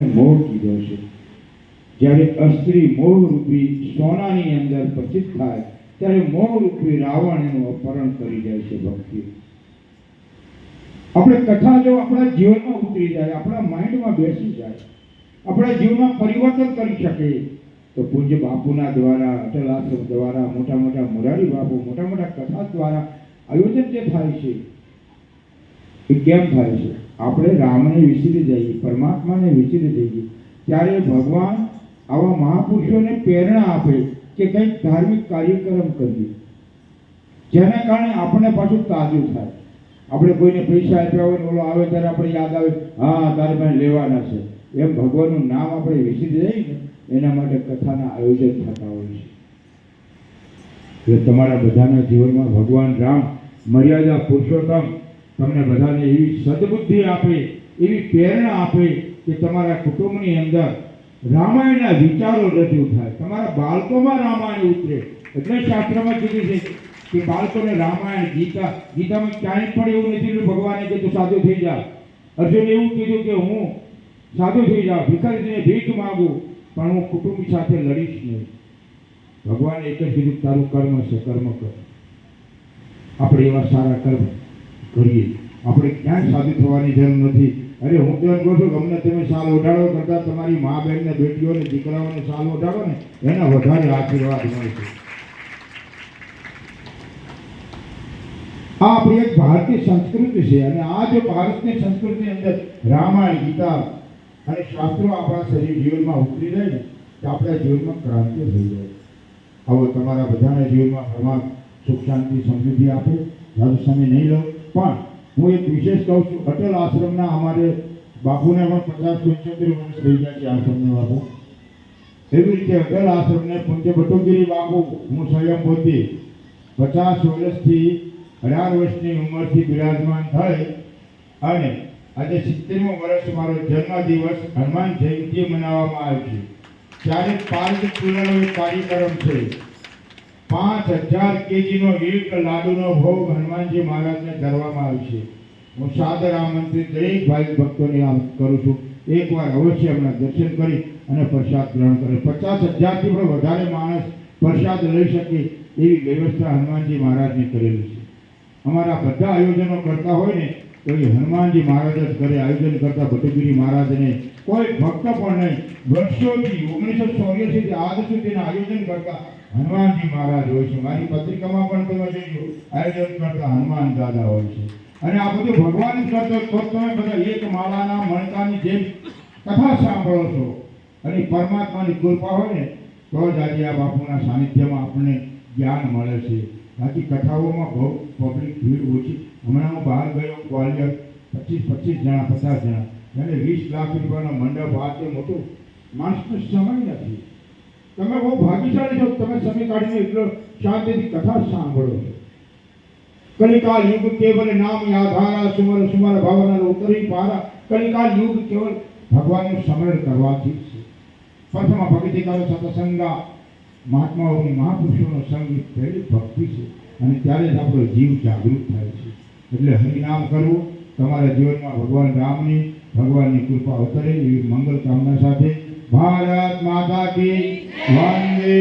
મોહ કીધો છે. જ્યારે અસ્ત્રી મોહ રૂપી સોનાની અંદર પતિત થાય ત્યારે મોહ રૂપી રાવણ એનું અપહરણ કરી જાય છે. ભક્તિ આપણે કથા જો આપણા જીવનમાં ઉતરી જાય, આપણા માઇન્ડમાં બેસી જાય, આપણા જીવનમાં પરિવર્તન કરી શકે તો પૂજ્ય બાપુના દ્વારા, અટલ આશ્રમ દ્વારા, મોટા મોટા મોરારી બાપુ, મોટા મોટા કથા દ્વારા આયોજન જે થાય છે એ કેમ થાય છે? આપણે રામને વિસરી જઈએ, પરમાત્માને વિસરી જઈએ ત્યારે ભગવાન આવા મહાપુરુષોને પ્રેરણા આપે કે કંઈક ધાર્મિક કાર્યક્રમ કરીએ, જેના કારણે આપણને પાછું તાજું થાય. આપણે કોઈને પૈસા આપ્યા હોય ને ઓલો આવે ત્યારે આપણે યાદ આવે, હા તારે પાસે લેવાના છે, એમ ભગવાનનું નામ આપણે વિસરી જઈએ ને એના માટે કથાના આયોજન થતા હોય છે. એટલે તમારા બધાના જીવનમાં ભગવાન રામ મર્યાદા પુરુષોત્તમ તમને બધાને એવી સદબુદ્ધિ આપે, એવી પ્રેરણા આપે કે તમારા કુટુંબની અંદર રામાયણના વિચારો રજૂ થાય, તમારા બાળકોમાં રામાયણ ઉતરે. એટલે શાસ્ત્રમાં કીધું છે કે બાળકોને રામાયણ, ગીતામાં ક્યાંય પણ એવું નથી ભગવાને કીધું સાધુ થઈ જા. અર્જુને એવું કીધું કે હું સાધુ થઈ જાઉં, ભિખારીને ભીખ માગું, પણ હું કુટુંબ સાથે લડીશ નહીં. ભગવાને એક જ કીધું તારું કર્મ છે, કર્મ કર. આપણે એવા સારા કર્મ કરીએ, આપણે ક્યાંય સાધુ થવાની જરૂર નથી. અરે હું તો એમ કહું છું કે અમને તમે સાલ ઓઢાડો કરતા તમારી મા બહેનને, બેટીઓને, દીકરાઓને સાલ ઓઢાડો ને એના વધારે આશીર્વાદ મળે છે. આ આપણી એક ભારતીય સંસ્કૃતિ છે અને આ જો ભારતની સંસ્કૃતિની અંદર રામાયણ, ગીતા અને શાસ્ત્રો આપણા શરીર જીવનમાં ઉતરી જાય ને તો આપણા જીવનમાં ક્રાંતિ થઈ જાય. આવો તમારા બધાના જીવનમાં ભગવાન સુખ શાંતિ સમૃદ્ધિ આપે. વધુ સમય નહીં લો, પણ હું એક વિશેષ કહું છું, અટલ આશ્રમના અમારે બાપુને પણ 50-75 વર્ષ થઈ ગયા છે આશ્રમને બાપુ. એવી રીતે અટલ આશ્રમને પૂજ્ય બટુગીરી બાપુ, હું સ્વયં પોતે 50 વર્ષથી 18 વર્ષની ઉંમરથી બિરાજમાન થઈ અને આજે 70મો વર્ષ મારો જન્મદિવસ હનુમાન જયંતિ મનાવવામાં આવે છે. ત્યારે પાર્ક ચૂરણનો એક કાર્યક્રમ છે. 5000 કેજીનો એક લાડુનો ભોગ હનુમાનજી મહારાજને ધરવામાં આવશે. હું સાદર આમંત્રિત દરેક ભાઈ ભક્તોને આમ કરું છું, એકવાર અવશ્ય એમના દર્શન કરી અને પ્રસાદ ગ્રહણ કરે. 50,000થી પણ વધારે માણસ પ્રસાદ લઈ શકે એવી વ્યવસ્થા હનુમાનજી મહારાજને કરેલી છે. અમારા બધા આયોજનો કરતા હોય ને તો એ હનુમાનજી મહારાજ જ કરે. આયોજન કરતા બટુગીરી મહારાજને કોઈ ભક્ત પણ નહીં. વર્ષોથી 1984થી આજ સુધીના આયોજન કરતા હનુમાનજી મહારાજ હોય છે. મારી પત્રિકામાં પણ તમે જોજો, આયોજન કરતા હનુમાન દાદા હોય છે. અને આ બધું ભગવાન કરતો તો તમે બધા એક માળાના મણકાની જેમ કથા સાંભળો છો અને પરમાત્માની કૃપા હોય ને તો જ આજે આ બાપુના સાનિધ્યમાં આપણને જ્ઞાન મળે છે. બાકી કથાઓમાં બહુ પબ્લિક ભીડ ઓછી. હમણાં હું બહાર ગયો ગ્વાલિયર, 25 જણા, 50 જણા, અને 20 લાખ રૂપિયાનો મંડપ. આ તે મોટું માણસનો સમય નથી. તમે બહુ ભાગ્યશાળી છો, તમે સમય કાઢીને એટલો શાંતિથી કથા સાંભળો છો. કલિકાલ યુગ કેવલ નામ આધારા, સુમર સુમર ભાવના ઉતરી પારા. કલિકાલ યુગ કેવલ ભગવાનનું સ્મરણ કરવાથી છે. પ્રથમ ભક્તિ કરો સત્સંગા, મહાત્માઓની મહાપુરુષોનો સંગ પહેલી ભક્તિ છે અને ત્યારે જ આપણો જીવ જાગૃત થાય છે. એટલે હરિનામ કરવું, તમારા જીવનમાં ભગવાન રામની, ભગવાનની કૃપા અવતરે એવી મંગલ કામના સાથે ભારત માતા કી વંદે